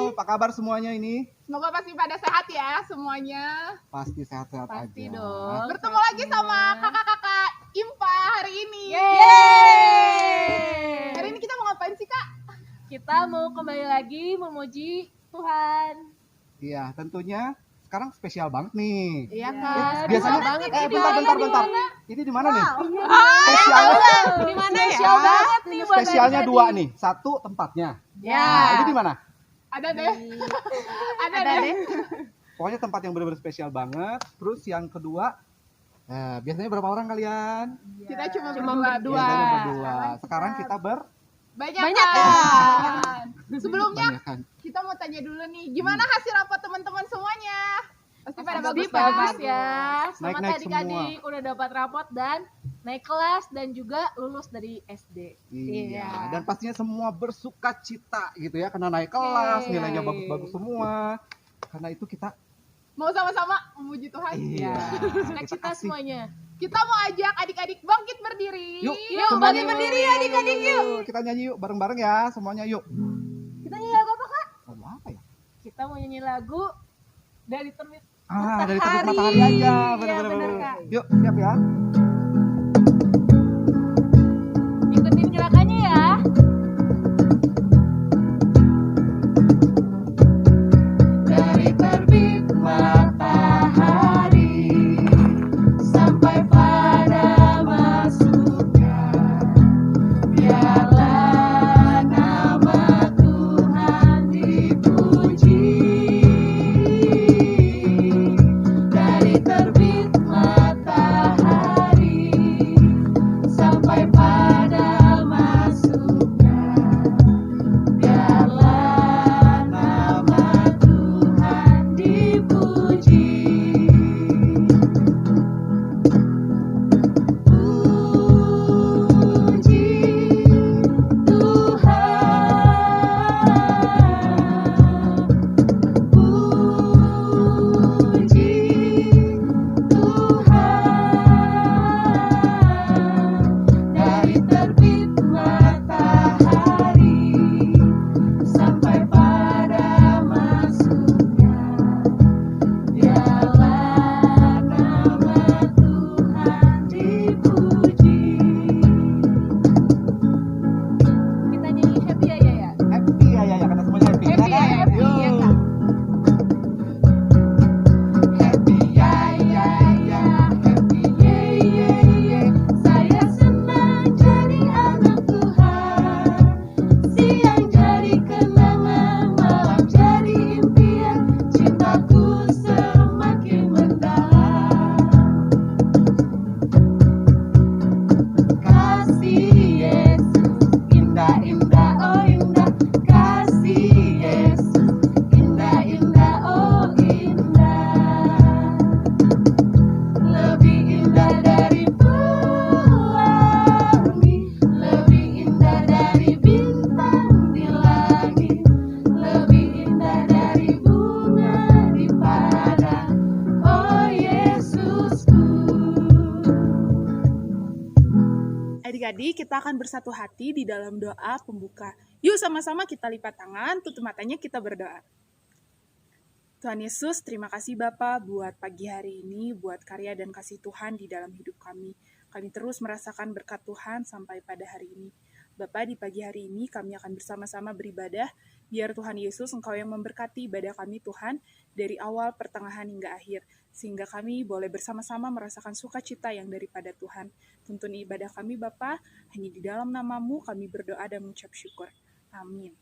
Apa kabar semuanya ini? Semoga pasti pada sehat ya semuanya. Pasti sehat-sehat aja. Pasti dong. Bertemu lagi sama kakak-kakak IMPA hari ini. Yeay. Hari ini kita mau ngapain sih, Kak? Kita mau kembali lagi memuji Tuhan. Iya, tentunya sekarang spesial banget nih. Iya, Ya, Kak. Biasanya banget bentar. Ini di mana nih? Spesialnya Di mana ya? Spesial banget nih buat Spesialnya adik-adik. dua nih. Satu tempatnya. Ya. Nah, ini di mana? Ada deh. Ada deh. Pokoknya tempat yang benar-benar spesial banget. Terus yang kedua, biasanya berapa orang kalian? Kita cuma berdua. Biasanya berdua. Sekarang kita Banyak Banyak kan? Sebelumnya berbanyakan. kita mau tanya dulu nih, gimana hasil rapot teman-teman semuanya? Pasti pada Pasti bagus bagus kan? ya. Selamat Naik-naik adik-adik udah dapat rapot dan naik kelas dan juga lulus dari SD. Iya. Dan pastinya semua bersuka cita gitu ya, karena naik kelas, Yeay. nilainya bagus-bagus semua. Karena itu kita Mau sama-sama memuji Tuhan? Iya. Suka Kita cita kasih. semuanya. Kita mau ajak adik-adik bangkit berdiri. Yuk, Yuk, semuanya bangkit berdiri ya adik-adik yuk. Kita nyanyi yuk bareng-bareng ya, semuanya yuk. Kita nyanyi lagu apa, Kak? Lagu apa ya? Kita mau nyanyi lagu dari terbit Dari terbit Matahari. matahari aja, Iya, bener-bener. bener, Kak. Yuk, siap ya. Ikutin gerakannya ya. Dari terbit matahari sampai pada masuknya, biarlah nama Tuhan dipuji. Dari terbit matahari sampai pada masuknya, biarlah nama Tuhan dipuji. Puji Tuhan, puji Tuhan. Dari terbit matahari sampai pada masuknya, biarlah nama Tuhan dipuji. Kita nyanyi happy ya ya. Happy ya, kata semuanya happy. Happy ya, happy, Yuk. ya, Kak. Happy ya, happy ye. Saya senang jadi anak Tuhan. Siang jadi kenangan, malam jadi impian. Cintaku semakin mendalam. Kasih Yesus indah-indah, oh indah. Kasih Yesus indah-indah, oh indah. Lebih indah dari pelangi, lebih indah dari bintang di langit, lebih indah dari bunga di padang, oh Yesusku. Adik-adik, kita akan bersatu hati di dalam doa pembuka. Yuk sama-sama kita lipat tangan, tutup matanya, kita berdoa. Tuhan Yesus, terima kasih Bapa buat pagi hari ini, buat karya dan kasih Tuhan di dalam hidup kami. Kami terus merasakan berkat Tuhan sampai pada hari ini. Bapa, di pagi hari ini kami akan bersama-sama beribadah, biar Tuhan Yesus Engkau yang memberkati ibadah kami Tuhan, dari awal, pertengahan, hingga akhir. Sehingga kami boleh bersama-sama merasakan sukacita yang daripada Tuhan. Tuntun ibadah kami Bapa, hanya di dalam nama-Mu kami berdoa dan mengucap syukur. Amin.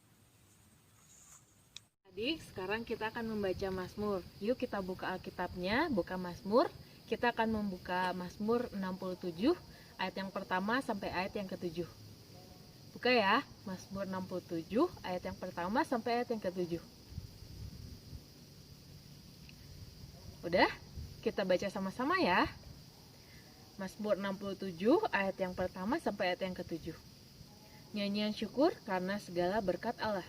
Adik, sekarang kita akan membaca Mazmur. Yuk kita buka Alkitabnya, buka Mazmur. Kita akan membuka Mazmur 67, ayat yang pertama sampai ayat yang ke-7. Buka ya, Mazmur 67, ayat yang pertama sampai ayat yang ke-7. Udah? Kita baca sama-sama ya. Mazmur 67, ayat yang pertama sampai ayat yang ke-7. Nyanyian syukur karena segala berkat Allah.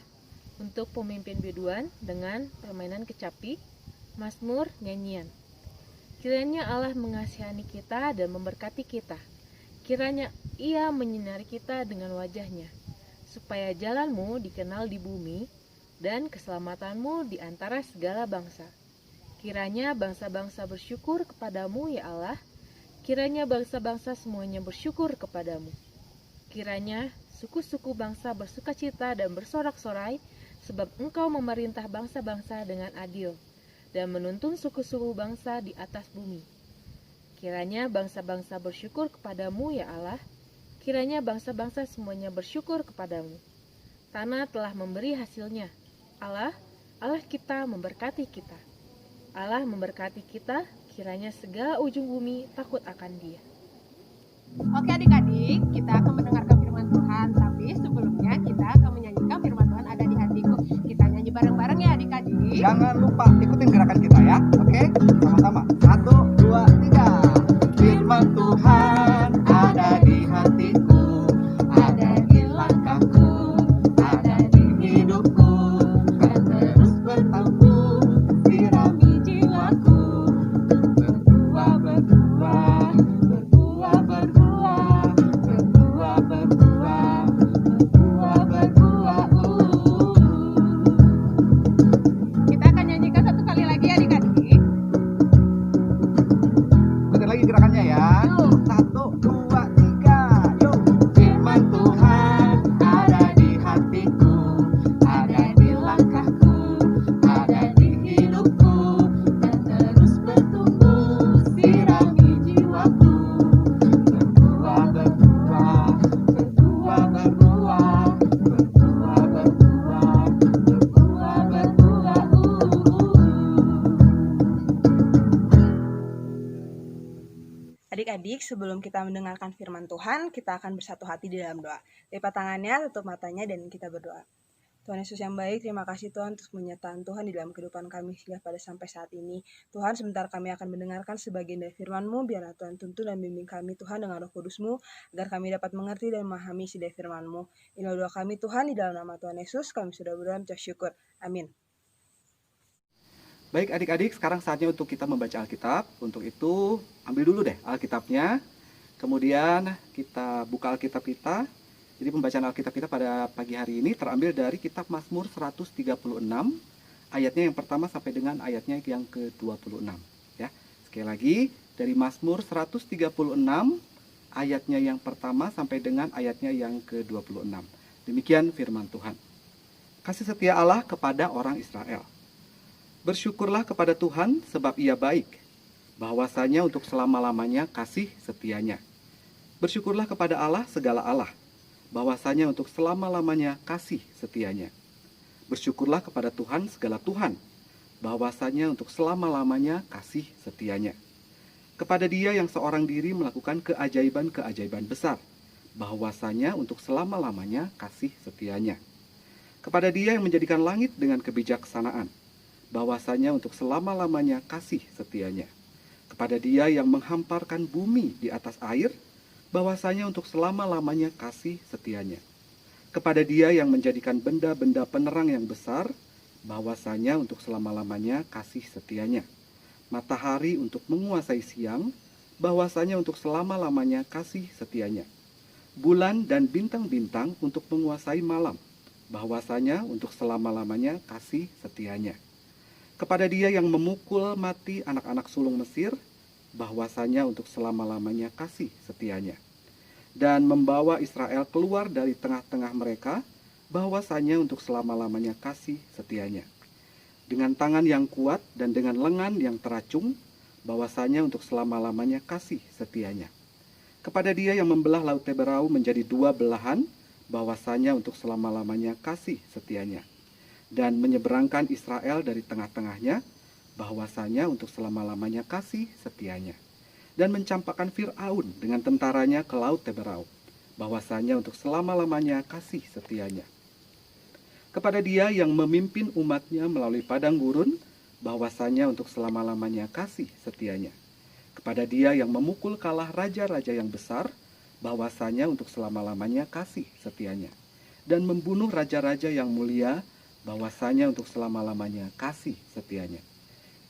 Untuk pemimpin biduan dengan permainan kecapi, Mazmur nyanyian. Kiranya Allah mengasihani kita dan memberkati kita. Kiranya Ia menyinari kita dengan wajah-Nya supaya jalanmu dikenal di bumi, dan keselamatanmu di antara segala bangsa. Kiranya bangsa-bangsa bersyukur kepadamu, ya Allah. Kiranya bangsa-bangsa semuanya bersyukur kepadamu. Kiranya suku-suku bangsa bersukacita dan bersorak-sorai, sebab Engkau memerintah bangsa-bangsa dengan adil, dan menuntun suku-suku bangsa di atas bumi. Kiranya bangsa-bangsa bersyukur kepadamu, ya Allah. Kiranya bangsa-bangsa semuanya bersyukur kepadamu. Tanah telah memberi hasilnya. Allah kita memberkati kita. Allah memberkati kita, kiranya segala ujung bumi takut akan Dia. Oke adik-adik, kita akan mendengarkan firman Tuhan. Tapi sebelumnya kita akan menyanyikan firman Tuhan ada di hatiku. Kita nyanyi bareng-bareng ya adik-adik. Jangan lupa ikutin gerakan kita ya. Oke, sama-sama. 1, 2, 3. Firman Tuhan ada di hatiku, ada di langkahku, ada di hidupku, kan terus bertumbuh, sirami jiwaku, berbuah, berbuah, berbuah, berbuah, berbuah, berbuah, berbuah, berbuah. Kita akan nyanyikan satu kali lagi adik-adik. Ikutin lagi gerakannya ya. 1, 2, 3. Yuk. Firman Tuhan ada di hatiku, ada di langkahku, ada di hidupku, dan terus bertumbuh, sirami jiwaku, berbuah, berbuah, berbuah, berbuah, berbuah, berbuah, berbuah, berbuah. Adik-adik, sebelum kita mendengarkan firman Tuhan, kita akan bersatu hati di dalam doa. Lipat tangannya, tutup matanya, dan kita berdoa. Tuhan Yesus yang baik, terima kasih Tuhan untuk penyertaan Tuhan di dalam kehidupan kami hingga pada sampai saat ini. Tuhan, sebentar kami akan mendengarkan sebagian dari firman-Mu, biarlah Tuhan tuntun dan bimbing kami Tuhan dengan roh kudus-Mu, agar kami dapat mengerti dan memahami isi dari firman-Mu. Inilah doa kami Tuhan, di dalam nama Tuhan Yesus, kami sudah berdoa mengucap syukur. Amin. Baik adik-adik, sekarang saatnya untuk kita membaca Alkitab. Untuk itu, ambil dulu deh Alkitabnya. Kemudian kita buka Alkitab kita. Jadi pembacaan Alkitab kita pada pagi hari ini terambil dari kitab Mazmur 136. Ayatnya yang pertama sampai dengan ayatnya yang ke-26. Ya. Sekali lagi, dari Mazmur 136, ayatnya yang pertama sampai dengan ayatnya yang ke-26. Demikian firman Tuhan. Kasih setia Allah kepada orang Israel. Bersyukurlah kepada Tuhan sebab Ia baik, bahwasanya untuk selama-lamanya kasih setianya. Bersyukurlah kepada Allah segala Allah, bahwasanya untuk selama-lamanya kasih setianya. Bersyukurlah kepada Tuhan segala Tuhan, bahwasanya untuk selama-lamanya kasih setianya. Kepada Dia yang seorang diri melakukan keajaiban-keajaiban besar, bahwasanya untuk selama-lamanya kasih setianya. Kepada Dia yang menjadikan langit dengan kebijaksanaan, bahwasanya untuk selama-lamanya kasih setianya. Kepada Dia yang menghamparkan bumi di atas air, bahwasanya untuk selama-lamanya kasih setianya. Kepada Dia yang menjadikan benda-benda penerang yang besar, bahwasanya untuk selama-lamanya kasih setianya. Matahari untuk menguasai siang, bahwasanya untuk selama-lamanya kasih setianya. Bulan dan bintang-bintang untuk menguasai malam, bahwasanya untuk selama-lamanya kasih setianya. Kepada Dia yang memukul mati anak-anak sulung Mesir, bahwasanya untuk selama-lamanya kasih setianya. Dan membawa Israel keluar dari tengah-tengah mereka, bahwasanya untuk selama-lamanya kasih setianya. Dengan tangan yang kuat dan dengan lengan yang teracung, bahwasanya untuk selama-lamanya kasih setianya. Kepada Dia yang membelah laut Teberau menjadi dua belahan, bahwasanya untuk selama-lamanya kasih setianya. Dan menyeberangkan Israel dari tengah-tengahnya, bahwasanya untuk selama-lamanya kasih setianya. Dan mencampakkan Fir'aun dengan tentaranya ke laut Teberau, bahwasanya untuk selama-lamanya kasih setianya. Kepada Dia yang memimpin umatnya melalui padang gurun, bahwasanya untuk selama-lamanya kasih setianya. Kepada Dia yang memukul kalah raja-raja yang besar, bahwasanya untuk selama-lamanya kasih setianya. Dan membunuh raja-raja yang mulia, bahwasanya untuk selama-lamanya kasih setianya.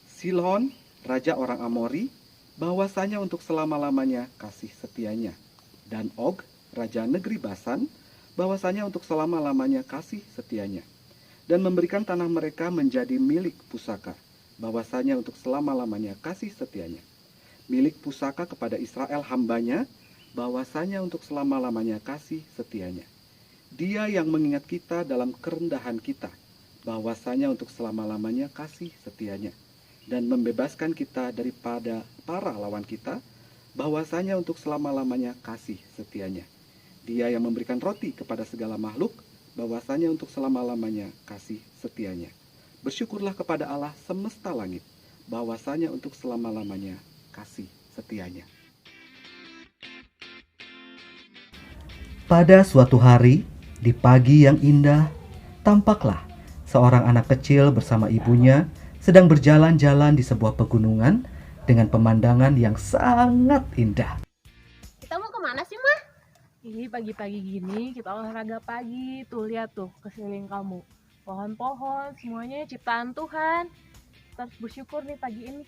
Silon, raja orang Amori, bahwasanya untuk selama-lamanya kasih setianya. Dan Og, raja negeri Basan, bahwasanya untuk selama-lamanya kasih setianya, dan memberikan tanah mereka menjadi milik pusaka, bahwasanya untuk selama-lamanya kasih setianya, milik pusaka kepada Israel hambanya, bahwasanya untuk selama-lamanya kasih setianya. Dia yang mengingat kita dalam kerendahan kita, bahwasanya untuk selama-lamanya kasih setianya, dan membebaskan kita daripada para lawan kita, bahwasanya untuk selama-lamanya kasih setianya. Dia yang memberikan roti kepada segala makhluk, bahwasanya untuk selama-lamanya kasih setianya. Bersyukurlah kepada Allah semesta langit, bahwasanya untuk selama-lamanya kasih setianya. Pada suatu hari, di pagi yang indah, tampaklah seorang anak kecil bersama ibunya sedang berjalan-jalan di sebuah pegunungan dengan pemandangan yang sangat indah. Kita mau kemana sih, Mah? Ini pagi-pagi gini kita olahraga pagi. Tuh lihat tuh ke sekeliling kamu. Pohon-pohon semuanya ciptaan Tuhan. Kita harus bersyukur nih pagi ini.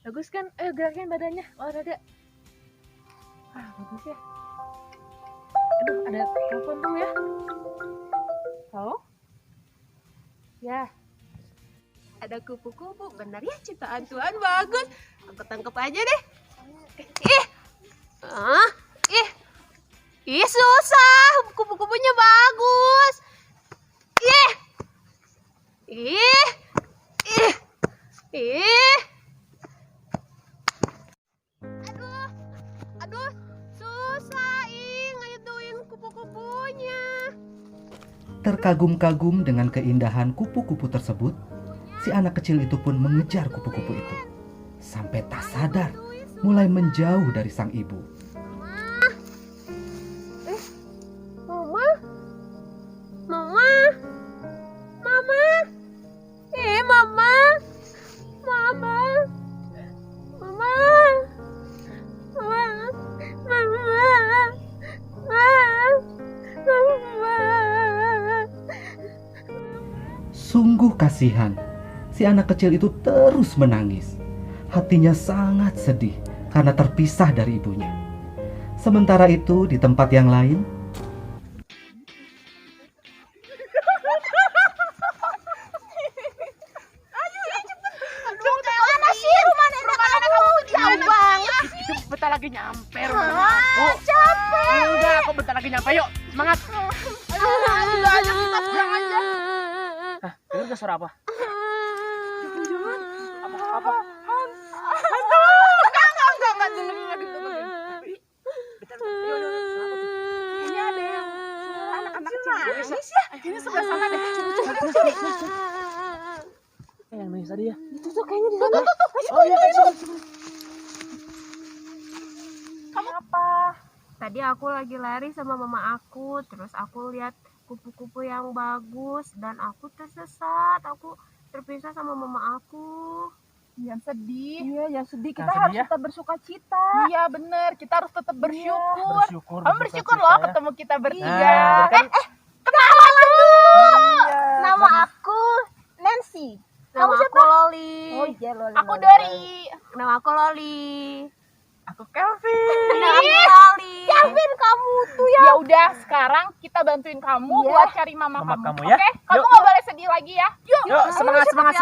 Bagus kan? Ayo gerakin badannya, olahraga. Bagus ya. Aduh, ada telepon tuh ya. Halo? Ya. Ada kupu-kupu, benar ya ciptaan Tuhan, bagus. Aku tangkap aja deh. Ih, susah. Kupu-kupunya bagus. Aduh, susah. Ngayuin kupu-kupunya. Terkagum-kagum dengan keindahan kupu-kupu tersebut, si anak kecil itu pun mengejar kupu-kupu itu. Sampai tak sadar, mulai menjauh dari sang ibu. Sungguh kasihan, si anak kecil itu terus menangis. Hatinya sangat sedih karena terpisah dari ibunya. Sementara itu di tempat yang lain, bentar lagi nyampe rumah aku. Capek. Enggak, aku bentar lagi nyampe. Yuk, semangat. Ayo, kita pulang aja. Hah, dengar gak suara apa? Apa? Enggak, dengerin. Ini ada yang anak-anak kecil nangis ya. Ini sebelah sana deh. Yang nangis tadi ya? Itu tuh kayaknya di sana. Oh iya, Kamu apa? Tadi aku lagi lari sama mama aku, terus aku lihat kupu-kupu yang bagus dan aku tersesat. Aku terpisah sama mama aku. Jangan sedih. Iya, jangan sedih. Kita harus tetap bersuka cita. Iya bener, kita harus tetap bersyukur. Kamu bersyukur loh ketemu kita bertiga. Kenalan dulu. Nama aku Nancy. Nama aku Loli. Oh iya Loli. Aku Dori. Nama aku Loli. Aku Kelvin. Nama aku Loli. Kelvin kamu tuh ya. Ya udah, sekarang kita bantuin kamu buat cari mama kamu ya. Oke? Kamu nggak boleh sedih lagi ya. Yuk. Semangat. Enggak,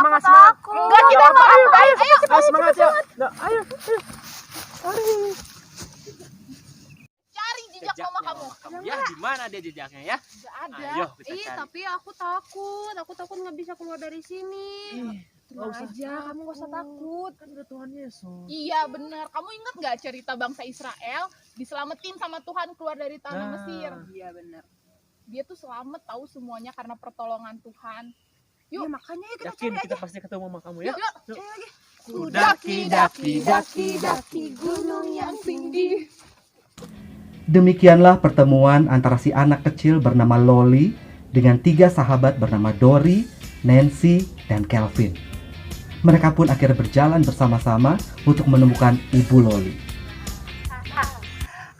kita takut. Ayo. Semangat yuk. Ayo. Cari jejak mama kamu. Ya, di mana dia jejaknya ya? Enggak ada. Ayo kita cari. Tapi aku takut. Aku takut nggak bisa keluar dari sini. Tenang aja, kamu gak usah takut. Kan ada Tuhan Yesus. Iya benar. Kamu ingat nggak cerita bangsa Israel diselamatin sama Tuhan keluar dari tanah Mesir? Iya benar. Dia tuh selamat tahu semuanya karena pertolongan Tuhan. Yuk, makanya yuk kita Yakin cari kita aja. pasti ketemu sama kamu ya? Yuk, cari lagi. Daki gunung yang tinggi. demikianlah pertemuan antara si anak kecil bernama Loli dengan 3 sahabat bernama Dori, Nancy, dan Kelvin. Mereka pun akhirnya berjalan bersama-sama untuk menemukan Ibu Loli.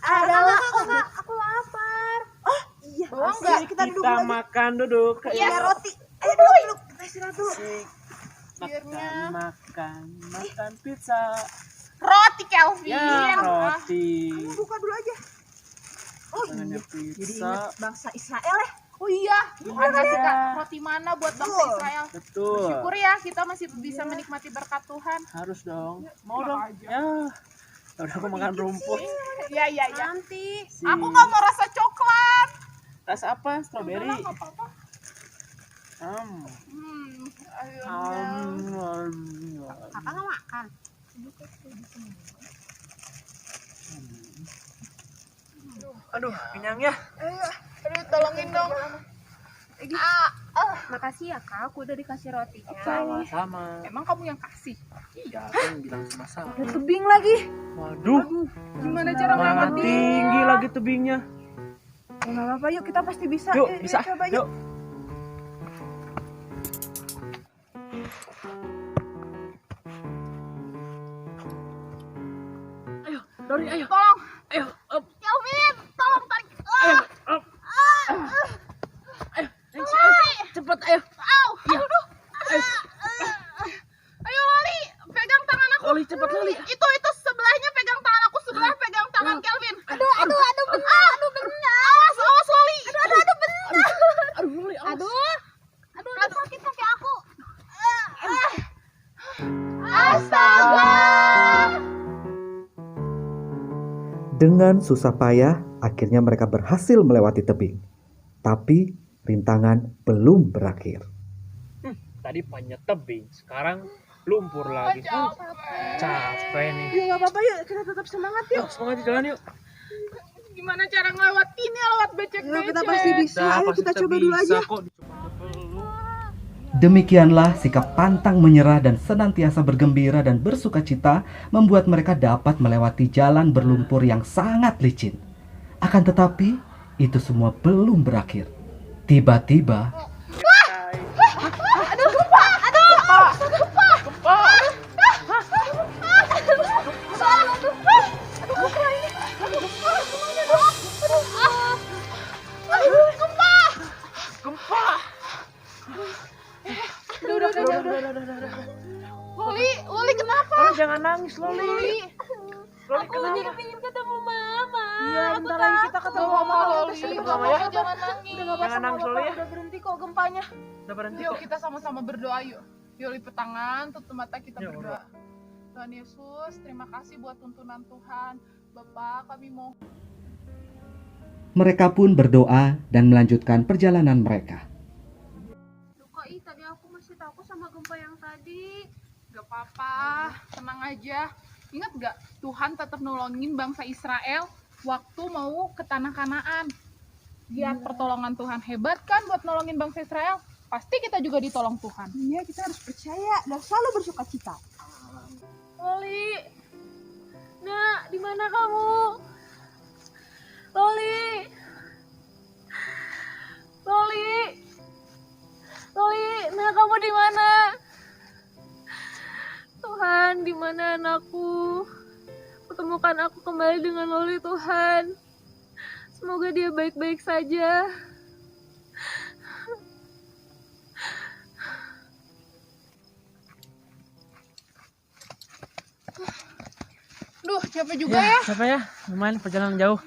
Aku lapar. Oh, iya. Bawa enggak? Kita duduk Kita dulu. makan duduk. Iya, roti. Ayo duduk. Kita istirahat dulu. Makan pizza. Roti Kelvin. Ya, roti. Kamu buka dulu aja. Tangannya Jadi pizza. ingat bangsa Israel ya. Oh iya, Tuhan kasih roti mana buat bangsa Israel. Betul. Syukur ya kita masih bisa menikmati berkat Tuhan. Harus dong. Mau dong. Ya. Udah aku makan rumput. Iya. Nanti. Aku nggak mau rasa coklat. Rasa apa? Strawberry. Nggak apa-apa. Ayo. Kakak nggak makan. Aduh, kenyang ya. Aduh, tolongin dong. Makasih ya kak, aku udah dikasih rotinya. Sama-sama. Emang kamu yang kasih? Iya, kan bilang sama-sama. Ada tebing lagi. Waduh, Gimana cara mana melewati? tinggi lagi tebingnya. Nggak apa-apa, yuk kita pasti bisa. Yuk, bisa. Coba Yuk. Ayo, Dori, ayo. Tolong. Ayo, up. Kelvin, tolong tarik. Ayo, up. Ayo, Nancy, ayo. Cepet, ayo. Iya. Ayo Loli, pegang tangan aku. Loli, cepet, Loli. Itu sebelahnya pegang tangan aku, sebelah pegang tangan Kelvin. Aduh benar. Awas Loli. Aduh, Loli, awas. Aduh, sakit kaki aku. Astaga. Dengan susah payah, akhirnya mereka berhasil melewati tebing. Tapi rintangan belum berakhir. Tadi panjat tebing, sekarang lumpur lagi. Capek nih. Ya nggak apa-apa, yuk kita tetap semangat yuk. Yuk, semangat jalan yuk. Gimana cara ngelewatinnya lewat becek-becek? Kita pasti bisa. Ayo kita coba dulu aja. Kok dicoba dulu. Demikianlah sikap pantang menyerah dan senantiasa bergembira dan bersukacita membuat mereka dapat melewati jalan berlumpur yang sangat licin. Akan tetapi, itu semua belum berakhir. Tiba-tiba, Loli kenapa? Loli jangan nangis, Loli. Loli kenapa? Pengen ketemu mama. Iya, bentar lagi kita ketemu mama Loli. Sama ya. Jangan nangis. Jangan nangis, Loli ya. Udah berhenti kok gempanya. Udah berhenti Yuk kok. kita sama-sama berdoa yuk. Yuk lipat tangan, tutup mata kita Yuk, berdoa. Tuhan Yesus, terima kasih buat tuntunan Tuhan. Bapak, kami mau mereka pun berdoa dan melanjutkan perjalanan mereka. Kak, tadi aku masih takut sama gempa yang tadi. gak apa-apa, tenang aja. Ingat gak, Tuhan tetap nolongin bangsa Israel waktu mau ke tanah Kanaan. Lihat pertolongan Tuhan, hebat kan buat nolongin bangsa Israel? Pasti kita juga ditolong Tuhan. Iya, kita harus percaya dan selalu bersuka cita. Loli, Nak, di mana kamu? Loli, Nak, kamu di mana? Tuhan, di mana anakku? Pertemukan aku kembali dengan Loli, Tuhan. Semoga dia baik-baik saja. Duh, capek juga ya. Siapa ya? Lumayan perjalanan jauh.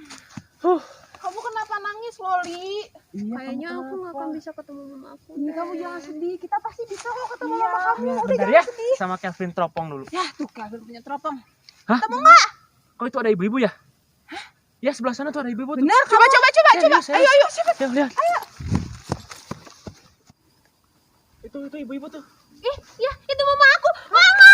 Kamu kenapa nangis, Loli? Kayaknya aku nggak akan bisa ketemu mama aku. Ini kamu jangan sedih. Kita pasti bisa kok ketemu mama kamu. Udah Bentar jangan ya, sedih. sama Kelvin teropong dulu. Ya, tuh Kelvin punya teropong. Hah? Ketemu nggak? Kok itu ada ibu-ibu ya? Ya, sebelah sana tuh ada ibu-ibu tuh. Benar, coba. Serius, serius. Ayo, cepet. Ayo, lihat. Itu ibu-ibu tuh. Ih, ya, itu mama aku. Mama!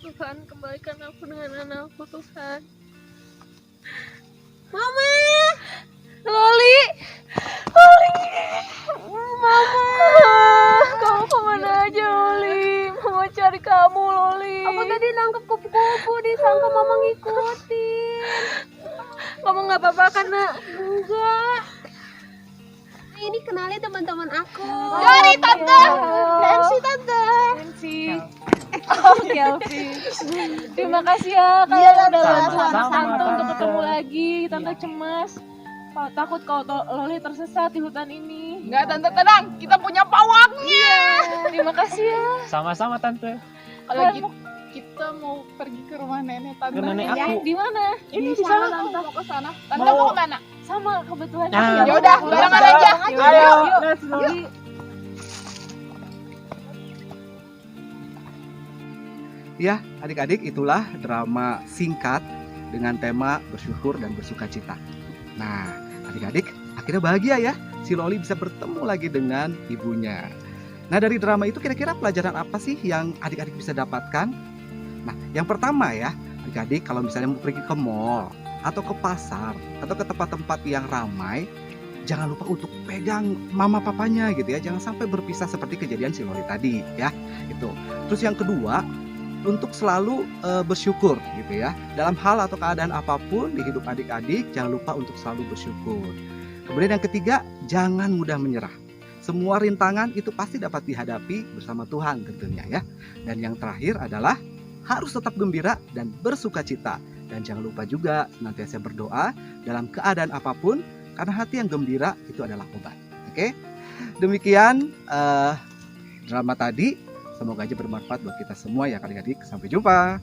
Tuhan, kembalikan aku dengan anakku, Tuhan. Mama! Loli! Mama! Kamu kemana aja, Loli? Mama cari kamu, Loli. Aku tadi nangkep kupu-kupu, disangka mama ngikutin. Kamu nggak apa-apa kan, Nak? Enggak. Ini kenalin teman-teman aku. Dari Tante. Nancy, Tante. Nancy. Oh, Kelvin. Terima kasih ya kalian udah bantu anak Sama-sama, Tante untuk Tante. ketemu lagi. Tante cemas. Kalau takut kalau Loli tersesat di hutan ini. Enggak, Tante tenang. Kita punya pawangnya. Terima kasih ya. Sama-sama, Tante. Kalau gitu, kita mau pergi ke rumah nenek tante. Ke nenek Ya, aku. Di mana? Ini di sana tante. Mau ke sana. Tante Mau. mau kemana? Sama kebetulan. Nah, Ya udah, barengan aja. Ayo, Yuk. let's go. Ya, adik-adik, itulah drama singkat dengan tema bersyukur dan bersukacita. Nah, adik-adik, akhirnya bahagia ya. Si Loli bisa bertemu lagi dengan ibunya. Nah, dari drama itu kira-kira pelajaran apa sih yang adik-adik bisa dapatkan? Nah, yang pertama ya, adik-adik kalau misalnya mau pergi ke mall atau ke pasar atau ke tempat-tempat yang ramai, jangan lupa untuk pegang mama papanya gitu ya. Jangan sampai berpisah seperti kejadian si Loli tadi ya. Itu. Terus yang kedua, untuk selalu bersyukur gitu ya. Dalam hal atau keadaan apapun di hidup adik-adik, jangan lupa untuk selalu bersyukur. Kemudian yang ketiga, jangan mudah menyerah. Semua rintangan itu pasti dapat dihadapi bersama Tuhan tentunya ya. Dan yang terakhir adalah harus tetap gembira dan bersukacita. Dan jangan lupa juga senantiasa berdoa dalam keadaan apapun, karena hati yang gembira itu adalah obat. Oke? Demikian drama tadi. Semoga aja bermanfaat buat kita semua ya adik-adik. Sampai jumpa.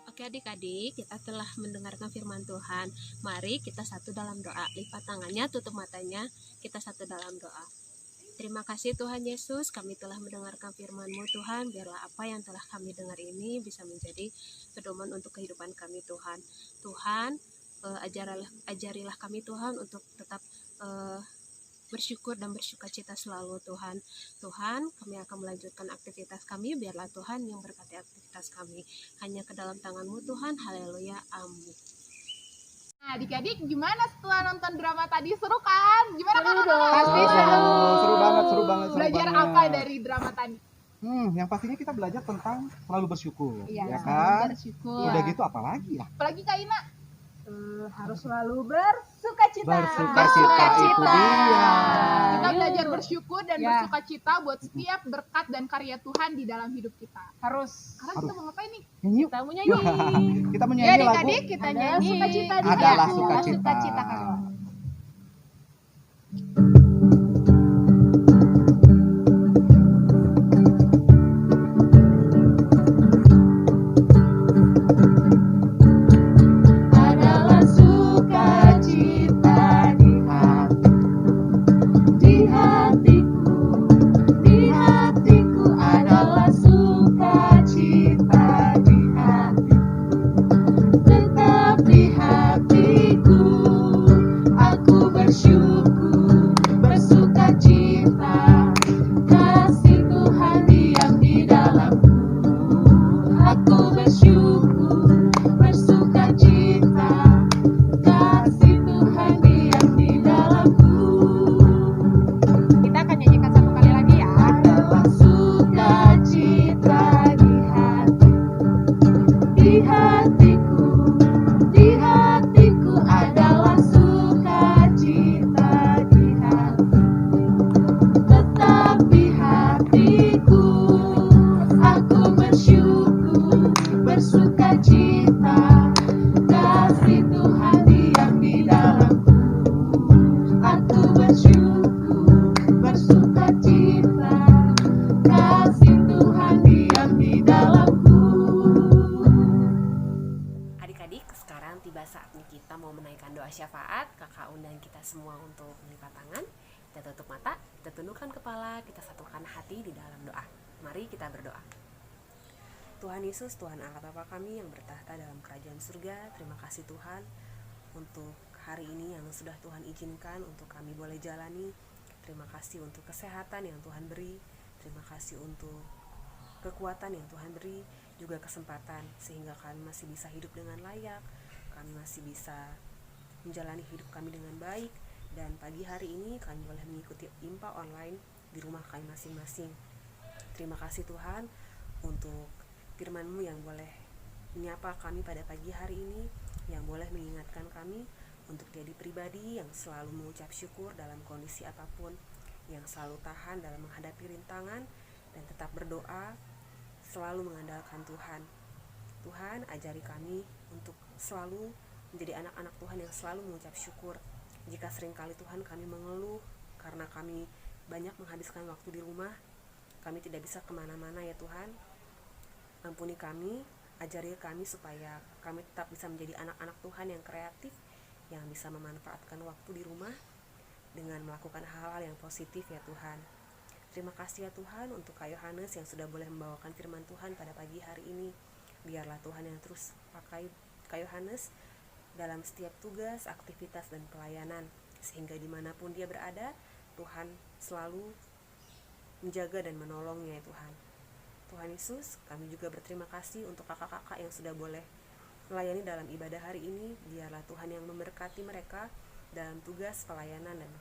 Oke adik-adik, kita telah mendengarkan firman Tuhan. Mari kita satu dalam doa. Lipat tangannya, tutup matanya, kita satu dalam doa. Terima kasih Tuhan Yesus, kami telah mendengarkan firman-Mu Tuhan. Biarlah apa yang telah kami dengar ini bisa menjadi pedoman untuk kehidupan kami Tuhan. Tuhan, ajarilah kami Tuhan untuk tetap bersyukur dan bersukacita selalu Tuhan. Tuhan, kami akan melanjutkan aktivitas kami. Biarlah Tuhan yang berkati aktivitas kami. Hanya ke dalam tangan-Mu Tuhan. Haleluya. Amin. Nah, adik-adik gimana setelah nonton drama tadi? Seru kan? Gimana kan? Pasti seru. Seru banget, seru banget. Belajar apa dari drama tadi? Yang pastinya kita belajar tentang selalu bersyukur, Iya, ya kan? bersyukur. Udah gitu apalagi ya? Apalagi Kak Ina? Harus selalu bersukacita. Bersukacita itu dia. Kita belajar bersyukur dan bersukacita buat setiap berkat dan karya Tuhan di dalam hidup kita. Harus. Sekarang kita mau ngapain nih? Nyanyi yuk. Kita mau nyanyi. Kita Ya menyanyi lagu. adik-adik kita nyanyi. Sukacita di Adalah hati. sukacita. Sukacita kami. Adalah sukacita di hatiku, di hatiku adalah sukacita di hatiku, tetap di hatiku, aku bersyukur, bersukacita, kasih Tuhan diam di dalamku, aku bersyukur, bersukacita, kasih Tuhan diam di dalamku. Kita akan nyanyikan satu kali lagi ya. Adalah sukacita di hatiku, di hatiku adalah sukacita di hatiku, tetap di hatiku, aku bersyukur, bersukacita, kasih Tuhan diam di dalamku, aku bersyukur, bersukacita, kasih Tuhan diam di dalamku. Adik-adik, sekarang tiba saatnya kita mau menaikkan doa syafaat. Kakak undang kita semua untuk melipat tangan. Kita tutup mata, kita tundukkan kepala, kita satukan hati di dalam doa. Mari kita berdoa. Tuhan Yesus, Tuhan Allah Bapa kami yang bertahta dalam kerajaan surga, terima kasih Tuhan untuk hari ini yang sudah Tuhan izinkan untuk kami boleh jalani. Terima kasih untuk kesehatan yang Tuhan beri, terima kasih untuk kekuatan yang Tuhan beri, juga kesempatan sehingga kami masih bisa hidup dengan layak, kami masih bisa menjalani hidup kami dengan baik, dan pagi hari ini kami boleh mengikuti IMPA online di rumah kami masing-masing. Terima kasih Tuhan untuk firman-Mu yang boleh menyapa kami pada pagi hari ini, yang boleh mengingatkan kami untuk jadi pribadi yang selalu mengucap syukur dalam kondisi apapun, yang selalu tahan dalam menghadapi rintangan, dan tetap berdoa, selalu mengandalkan Tuhan. Tuhan, ajari kami untuk selalu menjadi anak-anak Tuhan yang selalu mengucap syukur. Jika seringkali Tuhan kami mengeluh karena kami banyak menghabiskan waktu di rumah, kami tidak bisa kemana-mana ya Tuhan. Ampuni kami, ajari kami supaya kami tetap bisa menjadi anak-anak Tuhan yang kreatif, yang bisa memanfaatkan waktu di rumah dengan melakukan hal-hal yang positif ya Tuhan. Terima kasih ya Tuhan untuk Kak Yohanes yang sudah boleh membawakan firman Tuhan pada pagi hari ini. Biarlah Tuhan yang terus pakai Kak Yohanes dalam setiap tugas, aktivitas, dan pelayanan, sehingga dimanapun dia berada, Tuhan selalu menjaga dan menolongnya ya Tuhan. Tuhan Yesus, kami juga berterima kasih untuk kakak-kakak yang sudah boleh melayani dalam ibadah hari ini. Biarlah Tuhan yang memberkati mereka dalam tugas pelayanan dan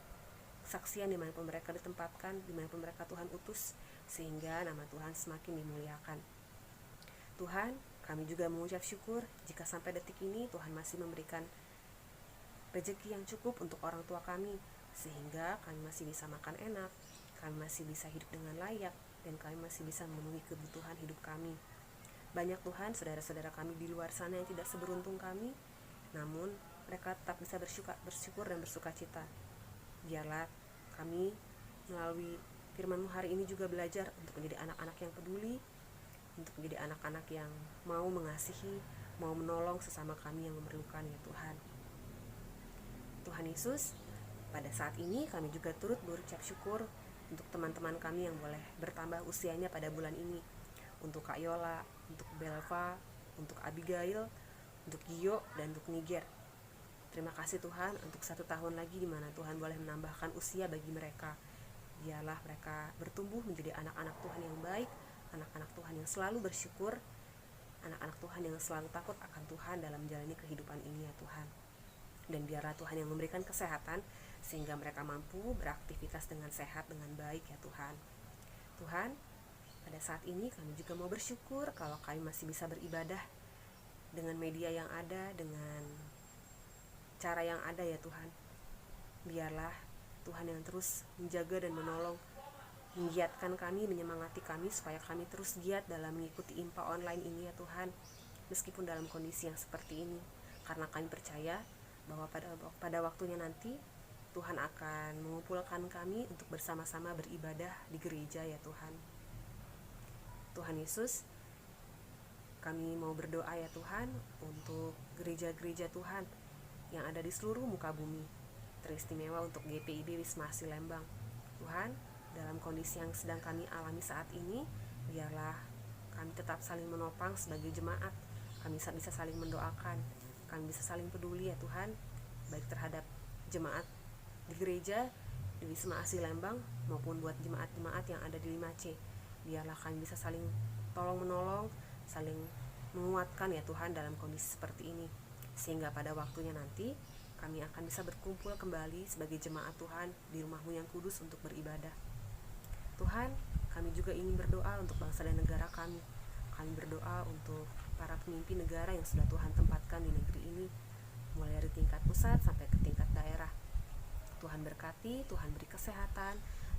kesaksian dimanapun mereka ditempatkan, dimanapun mereka Tuhan utus, sehingga nama Tuhan semakin dimuliakan. Tuhan, kami juga mengucap syukur jika sampai detik ini Tuhan masih memberikan rezeki yang cukup untuk orang tua kami, sehingga kami masih bisa makan enak, kami masih bisa hidup dengan layak, dan kami masih bisa memenuhi kebutuhan hidup kami. Banyak Tuhan, saudara-saudara kami di luar sana yang tidak seberuntung kami, namun mereka tetap bisa bersyukur dan bersuka cita. Biarlah kami melalui firman-Mu hari ini juga belajar untuk menjadi anak-anak yang peduli, untuk menjadi anak-anak yang mau mengasihi, mau menolong sesama kami yang memerlukan ya Tuhan. Tuhan Yesus, pada saat ini kami juga turut berucap syukur untuk teman-teman kami yang boleh bertambah usianya pada bulan ini. Untuk Kak Yola, untuk Belva, untuk Abigail, untuk Gio, dan untuk Niger. Terima kasih Tuhan untuk 1 tahun lagi di mana Tuhan boleh menambahkan usia bagi mereka. Biarlah mereka bertumbuh menjadi anak-anak Tuhan yang baik, anak-anak Tuhan yang selalu bersyukur, anak-anak Tuhan yang selalu takut akan Tuhan dalam menjalani kehidupan ini ya Tuhan. Dan biarlah Tuhan yang memberikan kesehatan sehingga mereka mampu beraktivitas dengan sehat, dengan baik ya Tuhan. Tuhan, pada saat ini kami juga mau bersyukur kalau kami masih bisa beribadah dengan media yang ada, dengan cara yang ada ya Tuhan. Biarlah Tuhan yang terus menjaga dan menolong, menggiatkan kami, menyemangati kami supaya kami terus giat dalam mengikuti IMPA online ini ya Tuhan, meskipun dalam kondisi yang seperti ini, karena kami percaya bahwa pada waktunya nanti Tuhan akan mengumpulkan kami untuk bersama-sama beribadah di gereja ya Tuhan. Tuhan Yesus, kami mau berdoa ya Tuhan untuk gereja-gereja Tuhan yang ada di seluruh muka bumi, teristimewa untuk GPIB Wisma Asih Lembang. Tuhan, dalam kondisi yang sedang kami alami saat ini, biarlah kami tetap saling menopang sebagai jemaat, kami bisa saling mendoakan, kami bisa saling peduli ya Tuhan, baik terhadap jemaat di gereja, di Wisma Asih Lembang, maupun buat jemaat-jemaat yang ada di 5C. Biarlah kami bisa saling tolong-menolong, saling menguatkan ya Tuhan dalam kondisi seperti ini, sehingga pada waktunya nanti kami akan bisa berkumpul kembali sebagai jemaat Tuhan di rumah-Mu yang kudus untuk beribadah. Tuhan, kami juga ingin berdoa untuk bangsa dan negara kami. Kami berdoa untuk para pemimpin negara yang sudah Tuhan tempatkan di negeri ini, mulai dari tingkat pusat sampai ke tingkat daerah. Tuhan berkati, Tuhan beri kesehatan,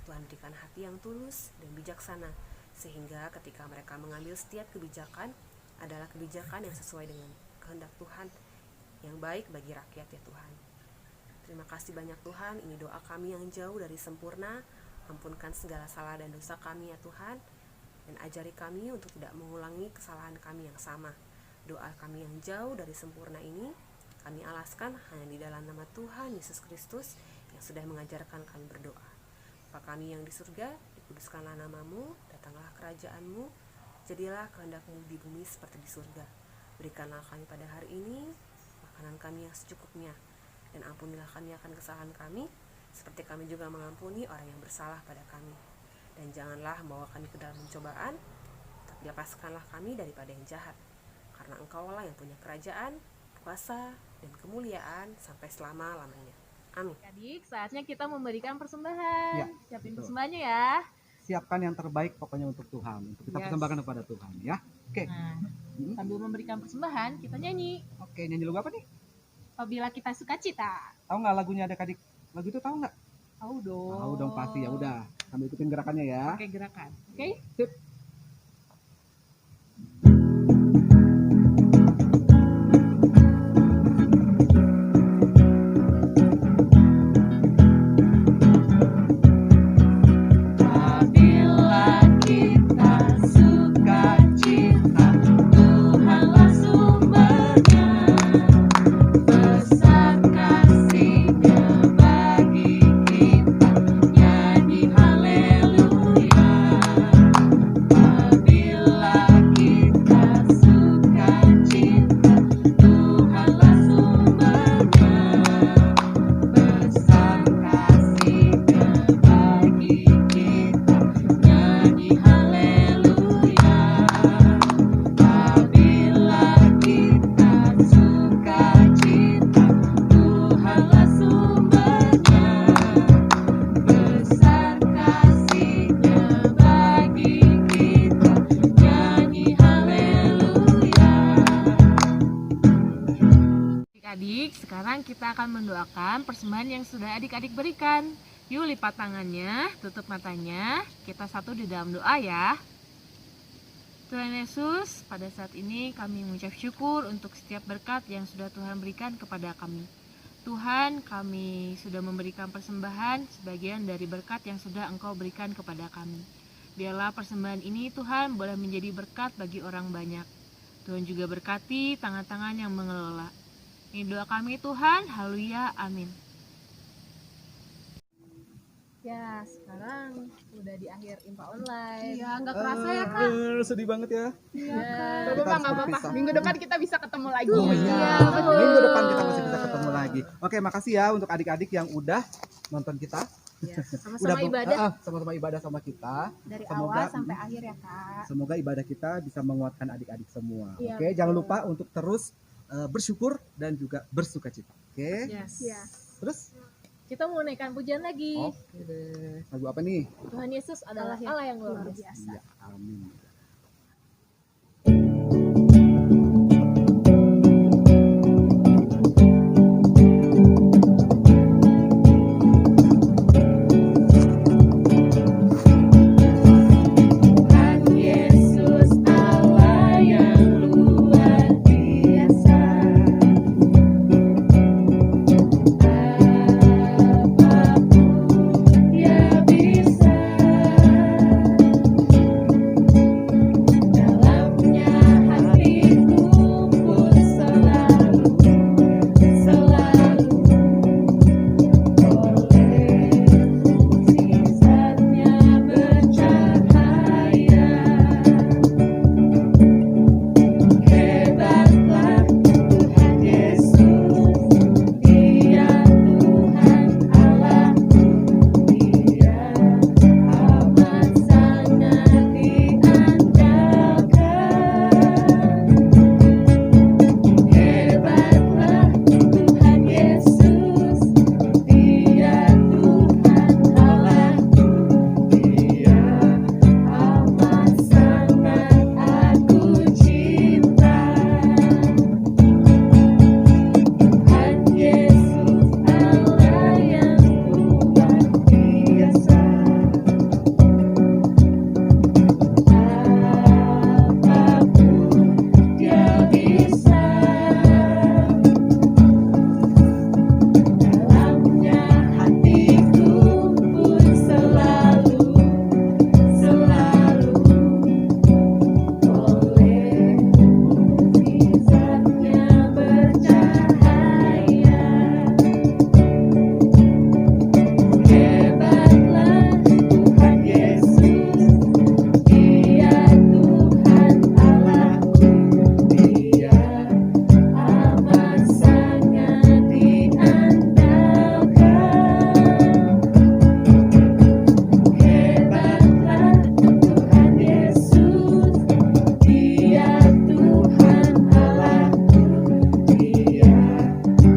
Tuhan berikan hati yang tulus dan bijaksana, sehingga ketika mereka mengambil setiap kebijakan adalah kebijakan yang sesuai dengan kehendak Tuhan yang baik bagi rakyat ya Tuhan. Terima kasih banyak Tuhan, ini doa kami yang jauh dari sempurna. Ampunkan segala salah dan dosa kami ya Tuhan, dan ajari kami untuk tidak mengulangi kesalahan kami yang sama. Doa kami yang jauh dari sempurna ini kami alaskan hanya di dalam nama Tuhan Yesus Kristus yang sudah mengajarkan kami berdoa. Bapa kami yang di surga, dikuduskanlah nama-Mu, datanglah kerajaan-Mu, jadilah kehendak-Mu di bumi seperti di surga. Berikanlah kami pada hari ini makanan kami yang secukupnya, dan ampunilah kami akan kesalahan kami, seperti kami juga mengampuni orang yang bersalah pada kami. Dan janganlah membawa kami ke dalam pencobaan, tapi lepaskanlah kami daripada yang jahat. Karena Engkau-lah yang punya kerajaan, kuasa, dan kemuliaan sampai selama-lamanya. Amin. Adik, saatnya kita memberikan persembahan. Ya, Siapin betul. persembahannya ya. Siapkan yang terbaik pokoknya untuk Tuhan, untuk kita Yes. persembahkan kepada Tuhan ya. Oke. Nah, sambil memberikan persembahan, kita nyanyi. Oke, nyanyi lagu apa nih? Apabila kita suka cita. Tahu nggak lagunya Adik-adik? Lagu itu tahu nggak? Tahu dong. Tahu dong pasti, ya udah. Sambil ikutin gerakannya ya. Pakai gerakan. Oke? Sip. Apabila kita suka cita, Tuhanlah sumbernya. Besar kasih-Nya bagi kita, nyanyi haleluya. Apabila kita suka cita, Tuhanlah sumbernya. Besar kasih-Nya bagi kita, nyanyi haleluya. Apabila kita suka cita, Tuhanlah sumbernya. Besar kasih-Nya bagi kita, nyanyi haleluya. Adik-adik, sekarang kita akan mendoakan persembahan yang sudah adik-adik berikan. Yuk lipat tangannya, tutup matanya, kita satu di dalam doa ya. Tuhan Yesus, pada saat ini kami mengucap syukur untuk setiap berkat yang sudah Tuhan berikan kepada kami. Tuhan, kami sudah memberikan persembahan sebagian dari berkat yang sudah Engkau berikan kepada kami. Biarlah persembahan ini Tuhan boleh menjadi berkat bagi orang banyak. Tuhan juga berkati tangan-tangan yang mengelola. Ini doa kami Tuhan, haleluya, amin. Ya, sekarang udah di akhir Impa Online. Iya, nggak kerasa ya, Kak? Sedih banget ya. Iya, Kak. Kita Nggak harus apa-apa. berpisah. Minggu depan kita bisa ketemu lagi. Oh iya, Iya, betul. Minggu depan kita masih bisa ketemu lagi. Oke, makasih ya untuk adik-adik yang udah nonton kita. Sama-sama ibadah Sama-sama ibadah sama kita. dari Semoga awal sampai akhir ya, Kak. semoga ibadah kita bisa menguatkan adik-adik semua. Iya, Oke, betul. jangan lupa untuk terus bersyukur dan juga bersukacita. Oke. Yes. Ya. Terus Kita mau naikkan pujian lagi. oke deh. Lagu apa nih? Tuhan Yesus adalah Allah yang luar biasa. Iya, amin. Tuhan Yesus Allah yang luar biasa. Apapun Dia bisa. Dalamnya hatiku pun selalu oleh mukjizatnya bercahaya. Hebatlah Tuhan Yesus, Dia Tuhan Allahku, Dia amat sangat diandalkan. Hebatlah Tuhan Yesus, Dia Tuhan Allahku, Dia amat sangat aku cinta. Tuhan Yesus Allah yang luar biasa. Apapun Dia bisa. Dalamnya hatiku pun selalu oleh mukjizatnya bercahaya. Hebatlah Tuhan Yesus, Dia Tuhan Allahku, Dia amat sangat diandalkan. Hebatlah Tuhan Yesus, Dia Tuhan Allahku, Dia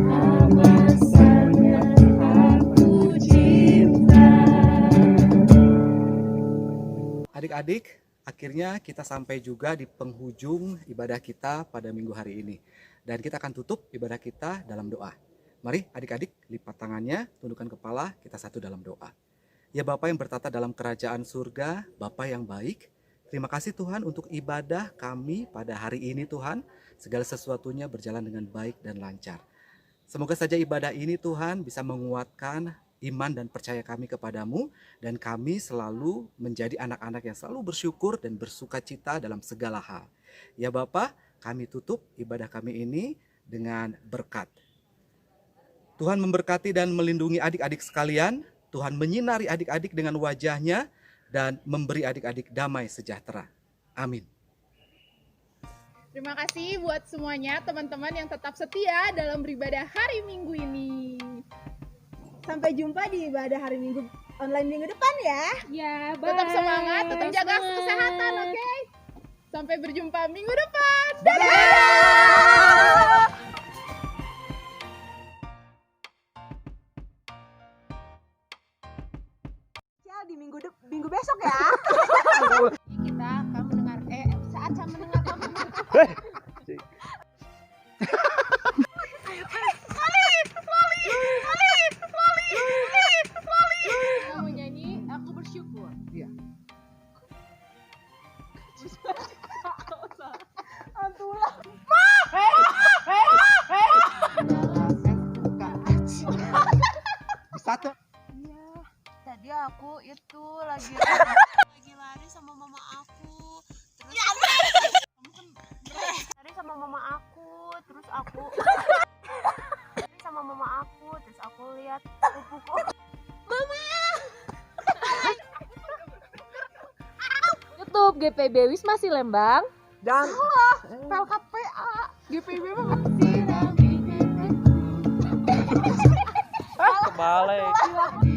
amat sangat aku cinta. Adik-adik, akhirnya kita sampai juga di penghujung ibadah kita pada minggu hari ini. Dan kita akan tutup ibadah kita dalam doa. Mari adik-adik lipat tangannya, tundukkan kepala, kita satu dalam doa. Ya Bapa yang bertata dalam kerajaan surga, Bapa yang baik, terima kasih Tuhan untuk ibadah kami pada hari ini Tuhan. Segala sesuatunya berjalan dengan baik dan lancar. Semoga saja ibadah ini Tuhan bisa menguatkan iman dan percaya kami kepadamu. Dan kami selalu menjadi anak-anak yang selalu bersyukur dan bersuka cita dalam segala hal. Ya Bapa, kami tutup ibadah kami ini dengan berkat. Tuhan memberkati dan melindungi adik-adik sekalian. Tuhan menyinari adik-adik dengan wajahnya dan memberi adik-adik damai sejahtera. Amin. Terima kasih buat semuanya teman-teman yang tetap setia dalam beribadah hari Minggu ini. Sampai jumpa di ibadah hari Minggu online minggu depan ya. Ya, bye. Tetap semangat, tetap jaga kesehatan, oke? Sampai berjumpa minggu depan. Dadah! Di minggu besok ya. Kita akan mendengar saat saya mendengarkan Kamu nyanyi, aku bersyukur. Iya. Satu. tadi aku itu lagi lari sama mama aku terus lari sama mama aku terus aku lari sama mama aku terus aku lihat pupuku YouTube GPB Wisma Silembang. Dan PLKPA GPB Kebalik.